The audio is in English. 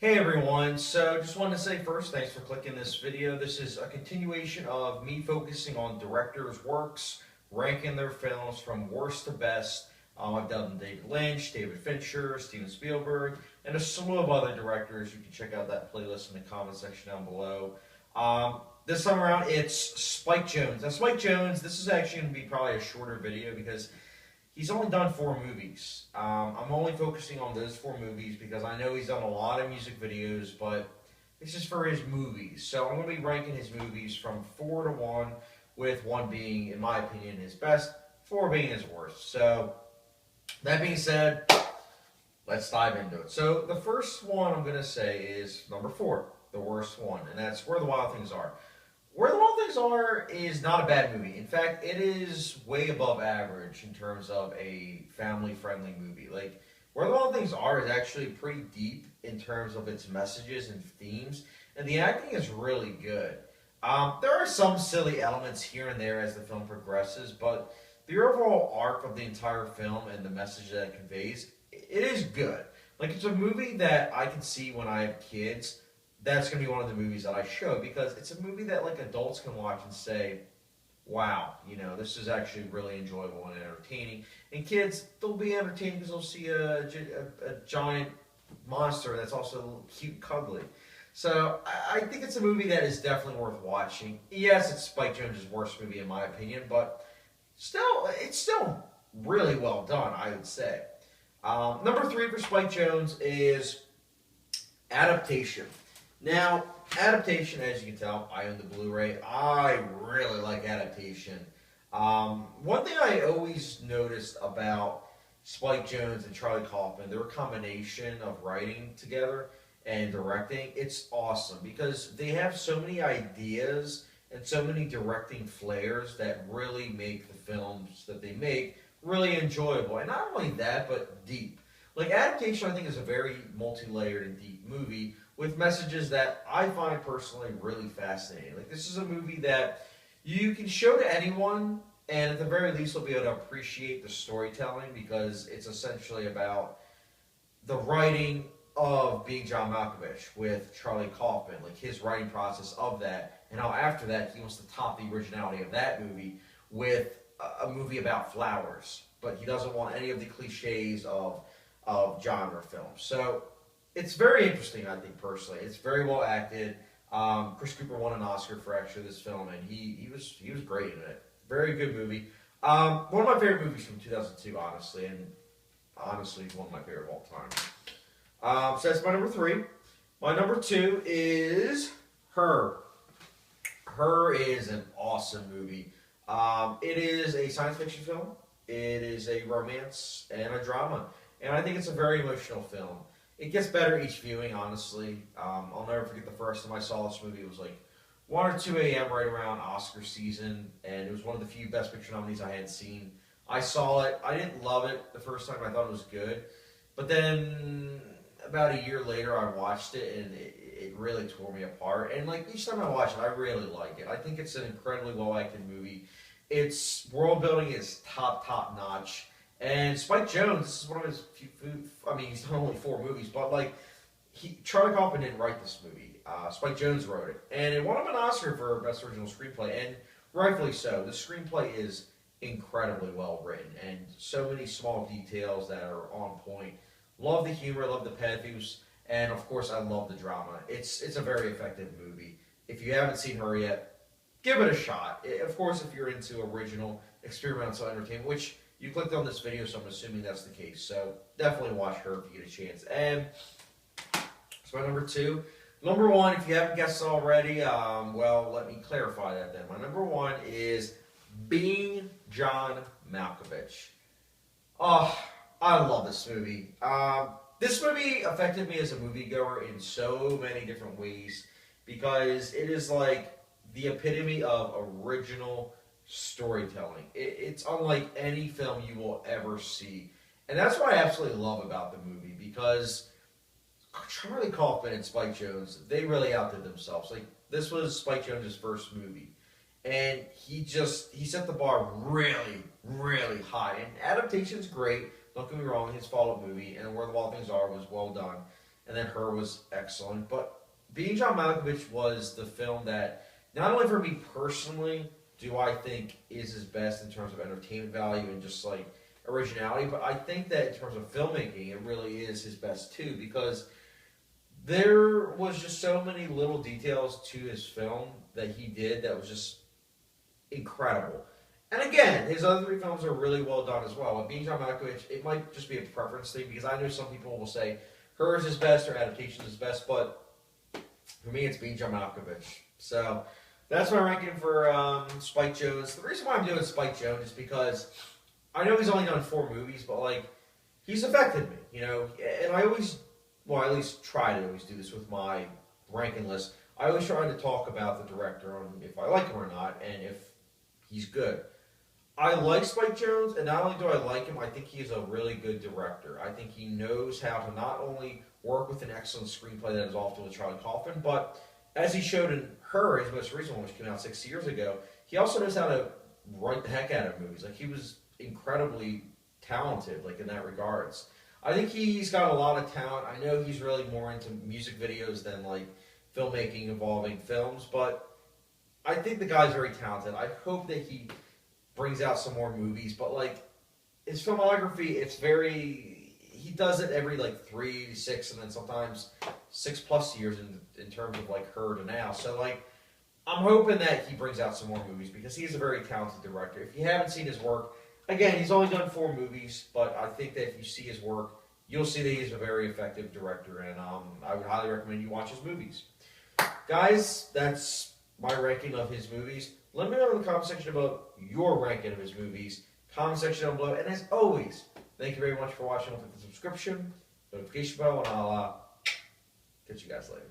Hey everyone, so just wanted to say first, thanks for clicking this video. This is a continuation of me focusing on directors' works, ranking their films from worst to best. I've done David Lynch, David Fincher, Steven Spielberg, and a slew of other directors. You can check out that playlist in the comment section down below. This time around, it's Spike Jonze. Now, Spike Jonze, this is actually going to be probably a shorter video because he's only done 4 movies. I'm only focusing on those 4 movies because I know he's done a lot of music videos, but this is for his movies. So I'm going to be ranking his movies from 4 to 1, with 1 being, in my opinion, his best, 4 being his worst. So that being said, let's dive into it. So the first one I'm going to say is number 4, the worst one, and that's Where the Wild Things Are. Where the Wild Things Are is not a bad movie. In fact, it is way above average in terms of a family-friendly movie. Like, Where the Wild Things Are is actually pretty deep in terms of its messages and themes, and the acting is really good. There are some silly elements here and there as the film progresses, but the overall arc of the entire film and the message that it conveys, it is good. Like, it's a movie that I can see when I have kids. That's going to be one of the movies that I show because it's a movie that like adults can watch and say, wow, this is actually really enjoyable and entertaining. And kids, they'll be entertained because they'll see a giant monster that's also cute and cuddly. So I think it's a movie that is definitely worth watching. Yes, it's Spike Jonze's worst movie in my opinion, but it's still really well done, I would say. Number 3 for Spike Jonze is Adaptation. Now, Adaptation, as you can tell, I own the Blu-ray. I really like Adaptation. One thing I always noticed about Spike Jonze and Charlie Kaufman, their combination of writing together and directing, it's awesome because they have so many ideas and so many directing flares that really make the films that they make really enjoyable. And not only that, but deep. Like, Adaptation, I think, is a very multi-layered and deep movie with messages that I find personally really fascinating. Like, this is a movie that you can show to anyone, and at the very least, they'll be able to appreciate the storytelling because it's essentially about the writing of being John Malkovich with Charlie Kaufman, like his writing process of that, and how after that he wants to top the originality of that movie with a movie about flowers, but he doesn't want any of the cliches of genre films. So it's very interesting, I think, personally. It's very well acted. Chris Cooper won an Oscar for actually this film, and he was great in it. Very good movie. One of my favorite movies from 2002, honestly, and honestly, one of my favorite of all time. So that's my number 3. My number 2 is Her. Her is an awesome movie. It is a science fiction film. It is a romance and a drama, and I think it's a very emotional film. It gets better each viewing, honestly. I'll never forget the first time I saw this movie. It was like 1 or 2 a.m. right around Oscar season, and it was one of the few Best Picture nominees I had seen. I saw it. I didn't love it the first time. I thought it was good. But then about a year later, I watched it, and it really tore me apart. And like each time I watch it, I really like it. I think it's an incredibly well-acted movie. Its world building is top notch. And Spike Jonze, this is one of his few, he's done only 4 movies, but like, Charlie Kaufman didn't write this movie. Spike Jonze wrote it. And it won him an Oscar for Best Original Screenplay, and rightfully so. The screenplay is incredibly well written, and so many small details that are on point. Love the humor, love the pathos, and of course I love the drama. It's a very effective movie. If you haven't seen Her yet, give it a shot. Of course, if you're into original experimental entertainment, which you clicked on this video, so I'm assuming that's the case. So definitely watch Her if you get a chance. And that's my number 2. Number 1, if you haven't guessed already, well, let me clarify that then. My number 1 is Being John Malkovich. Oh, I love this movie. This movie affected me as a moviegoer in so many different ways because it is like the epitome of original storytelling. It's unlike any film you will ever see. And that's what I absolutely love about the movie because Charlie Kaufman and Spike Jonze, they really outdid themselves. Like, this was Spike Jonze's first movie. And he set the bar really, really high. And Adaptation's great. Don't get me wrong, his follow-up movie, and Where the Wild Things Are, was well done. and then Her was excellent. But Being John Malkovich was the film that, not only for me personally, do I think is his best in terms of entertainment value and just like originality, but I think that in terms of filmmaking, it really is his best too, because there was just so many little details to his film that he did that was just incredible. And again, his other three films are really well done as well. But Being John Malkovich, it might just be a preference thing, because I know some people will say Her is his best or Adaptation is his best, but for me, it's Being John Malkovich. So that's my ranking for Spike Jonze. The reason why I'm doing Spike Jonze is because I know he's only done 4 movies, but like he's affected me, you know. And I always, well, I at least try to always do this with my ranking list. I always try to talk about the director on if I like him or not, and if he's good. I like Spike Jonze, and not only do I like him, I think he is a really good director. I think he knows how to not only work with an excellent screenplay that is often with Charlie Kaufman, but as he showed in Her, his most recent one, which came out 6 years ago, he also knows how to write the heck out of movies. Like, he was incredibly talented, like, in that regards. I think he's got a lot of talent. I know he's really more into music videos than, like, filmmaking involving films, but I think the guy's very talented. I hope that he brings out some more movies, but like his filmography, it's very, he does it every like 3 to 6 and then sometimes 6+ years in terms of like Her to now. So like I'm hoping that he brings out some more movies, because he's a very talented director. If you haven't seen his work, again, he's only done 4 movies, but I think that if you see his work, you'll see that he's a very effective director, and I would highly recommend you watch his movies. Guys, that's my ranking of his movies. Let me know in the comment section about your ranking of his movies. Comment section down below. And as always, thank you very much for watching. Click the subscription, notification bell, and I'll catch you guys later.